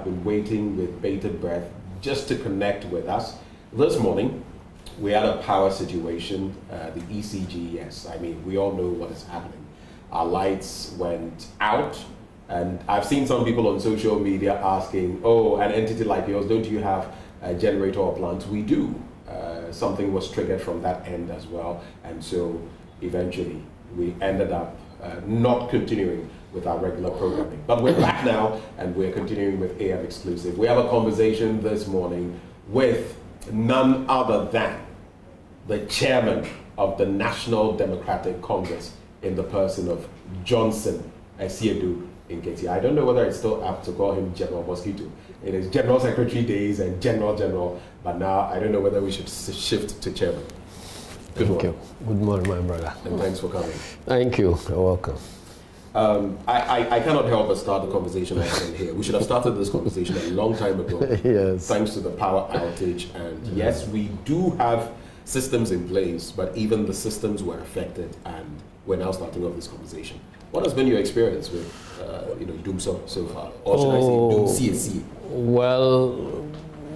been waiting with bated breath just to connect with us. This morning, we had a power situation, the ECG, yes. I mean, we all know what is happening. Our lights went out, and I've seen some people on social media asking, oh, an entity like yours, don't you have a generator or plant? We do. Something was triggered from that end as well, and so eventually we ended up not continuing with our regular programming. But we're back now, and we're continuing with AM Exclusive. We have a conversation this morning with none other than the chairman of the National Democratic Congress in the person of Johnson Asiedu Nketia. I don't know whether it's still apt to call him General Mosquito. It is General Secretary days and General, but now I don't know whether we should shift to chairman. Thank you. Good morning, my brother. And thanks for coming. Thank you. You're welcome. I cannot help but start the conversation from here. We should have started this conversation a long time ago. Yes. Thanks to the power outage. And yes, we do have systems in place, but even the systems were affected, and we're now starting off this conversation. What has been your experience with Dumso so far? Or should I say CSC? Well,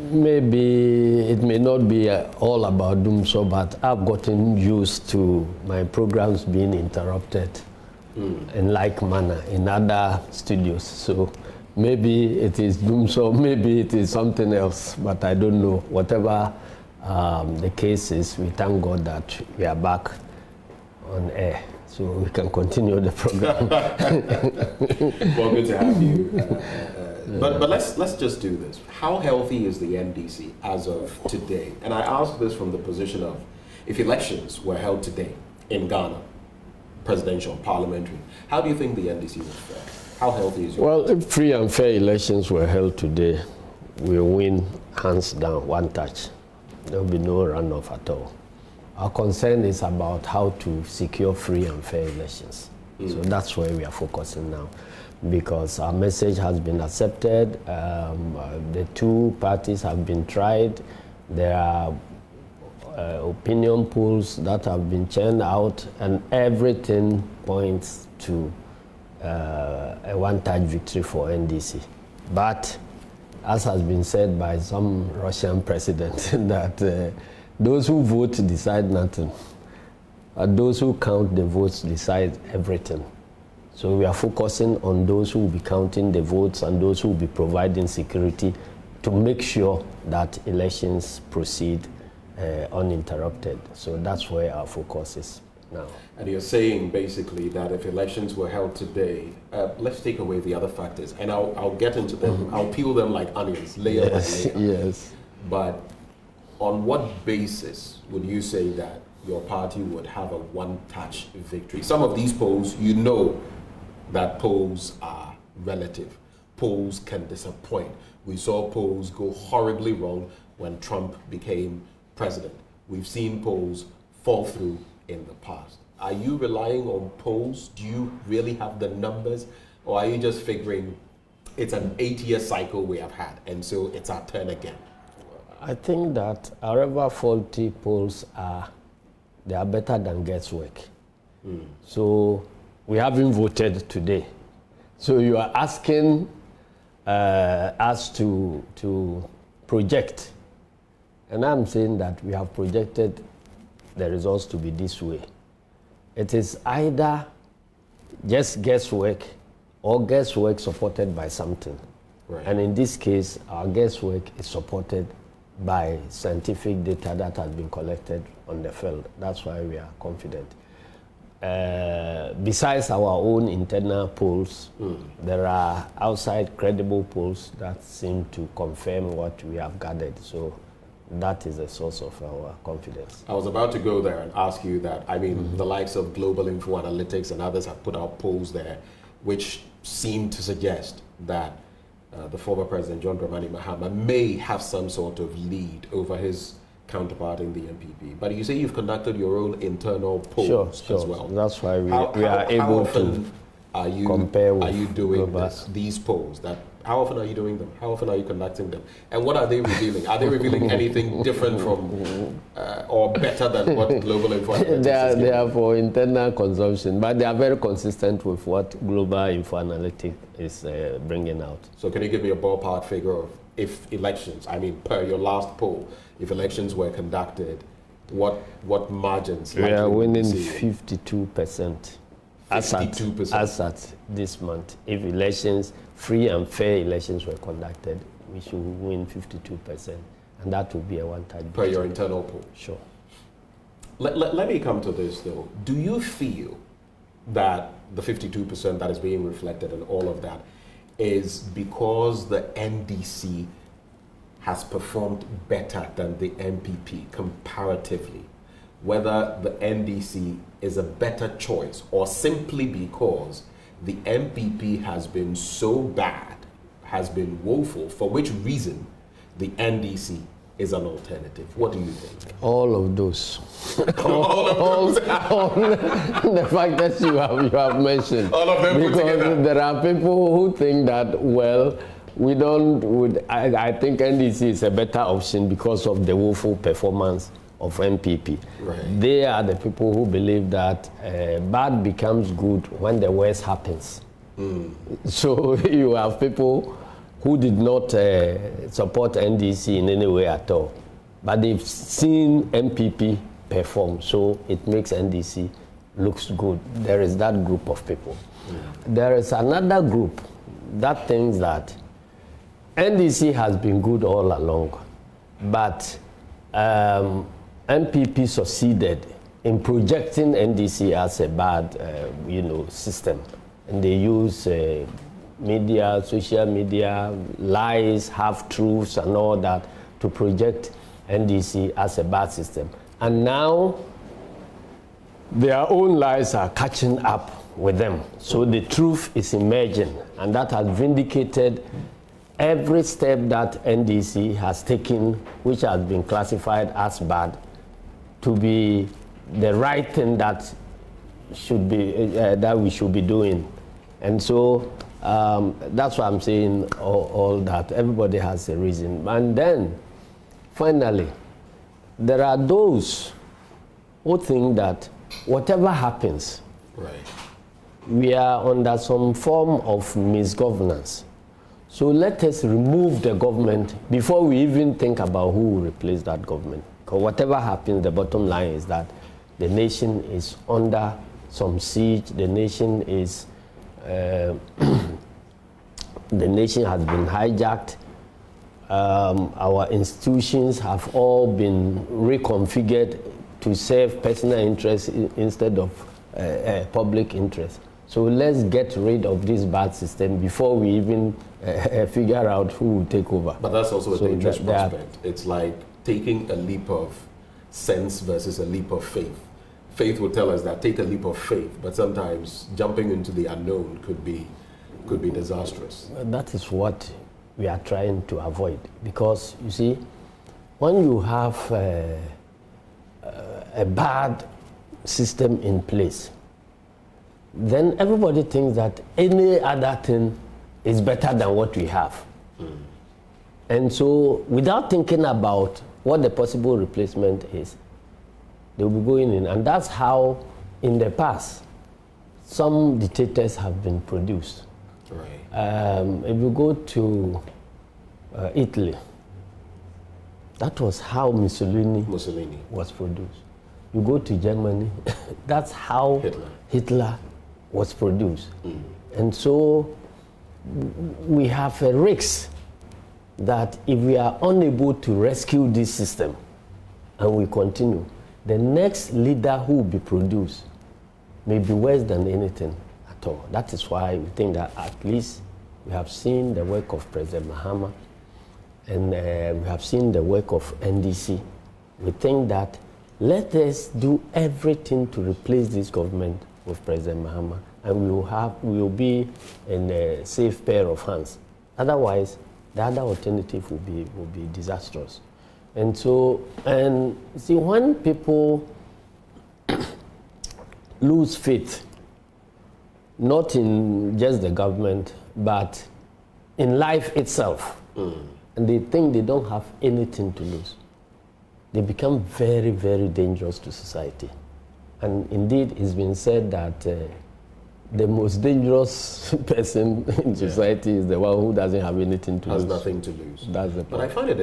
maybe it may not be all about Dumso, but I've gotten used to my programs being interrupted in like manner in other studios. So maybe it is Dumso, maybe it is something else, but I don't know. Whatever the case is, we thank God that we are back on air, so we can continue the program. Well, good to have you. But let's just do this. How healthy is the NDC as of today? And I ask this from the position of, if elections were held today in Ghana, presidential, parliamentary, how do you think the NDC would fare? How healthy is your Well, if free and fair elections were held today, we'll win hands down, one touch. There will be no runoff at all. Our concern is about how to secure free and fair elections. So that's where we are focusing now, because our message has been accepted. The two parties have been tried. There are opinion polls that have been churned out, and everything points to a one-touch victory for NDC. But as has been said by some Russian president, that those who vote decide nothing, and those who count the votes decide everything. So we are focusing on those who will be counting the votes and those who will be providing security to make sure that elections proceed uninterrupted. So that's where our focus is now. And you're saying basically that if elections were held today, let's take away the other factors, and I'll get into them. I'll peel them like onions, layer by layer. Yes. But on what basis would you say that your party would have a one-touch victory? Some of these polls, you know that polls are relative. Polls can disappoint. We saw polls go horribly wrong when Trump became president. We've seen polls fall through in the past. Are you relying on polls? Do you really have the numbers? Or are you just figuring it's an 8-year cycle we have had, and so it's our turn again? I think that however faulty polls are, they are better than guesswork. So we haven't voted today. So you are asking us to project. And I'm saying that we have projected the results to be this way. It is either just guesswork or guesswork supported by something. Right. And in this case, our guesswork is supported by scientific data that has been collected on the field. That's why we are confident. Besides our own internal polls, there are outside credible polls that seem to confirm what we have gathered. So that is a source of our confidence. I was about to go there and ask you that. I mean, the likes of Global Info Analytics and others have put out polls there which seem to suggest that the former president, John Dramani Mahama, may have some sort of lead over his counterpart in the NPP. But you say you've conducted your own internal polls as well. That's why we are able to are you compare with are you doing these polls that How often are you doing them? How often are you conducting them? And what are they revealing? Are they revealing anything different from or better than what global info analytics they are for internal consumption, but they are very consistent with what global info analytics is bringing out. So can you give me a ballpark figure of if elections, I mean, per your last poll, if elections were conducted, what margins? We are winning 52%. 52%. As at this month. If elections, free and fair elections were conducted, we should win 52%. And that would be a one-time. Per your internal poll? Sure. Let me come to this, though. Do you feel that the 52% that is being reflected and all of that is because the NDC has performed better than the NPP comparatively? Whether the NDC is a better choice or simply because the NPP has been so bad, has been woeful, for which reason the NDC is an alternative? What do you think? All of those. all the factors you have mentioned. All of them put because together. There are people who think that, well, I think NDC is a better option because of the woeful performance of NPP. Right. They are the people who believe that bad becomes good when the worst happens. So you have people who did not support NDC in any way at all, but they've seen NPP perform, so it makes NDC looks good. There is that group of people. There is another group that thinks that NDC has been good all along, but NPP succeeded in projecting NDC as a bad, system, and they use media, social media, lies, half-truths, and all that to project NDC as a bad system. And now their own lies are catching up with them. So the truth is emerging, and that has vindicated every step that NDC has taken, which has been classified as bad, to be the right thing that should be that we should be doing. And so that's why I'm saying all that. Everybody has a reason. And then finally, there are those who think that whatever happens, Right. we are under some form of misgovernance. So let us remove the government before we even think about who will replace that government. Because whatever happens, the bottom line is that the nation is under some siege. The nation is, the nation has been hijacked. Our institutions have all been reconfigured to serve personal interests instead of public interest. So let's get rid of this bad system before we even figure out who will take over. But that's also a dangerous prospect. It's like taking a leap of sense versus a leap of faith. Faith will tell us that take a leap of faith, but sometimes jumping into the unknown could be disastrous. That is what we are trying to avoid, because you see, when you have a bad system in place, then everybody thinks that any other thing is better than what we have. And so without thinking about what the possible replacement is, they will be going in. And that's how, in the past, some dictators have been produced. Right. If you go to Italy, that was how Mussolini was produced. You go to Germany, that's how Hitler was produced. And so we have a risk that if we are unable to rescue this system and we continue, the next leader who will be produced may be worse than anything at all. That is why we think that at least we have seen the work of President Mahama, and we have seen the work of NDC. We think that let us do everything to replace this government with President Mahama, and we will be in a safe pair of hands. Otherwise, the other alternative will be disastrous. And so, and see, when people lose faith, not in just the government, but in life itself, and they think they don't have anything to lose, they become very, very dangerous to society. And indeed, it's been said that the most dangerous person in society is the one who doesn't have anything to lose. Has nothing to lose. That's the But point. I find it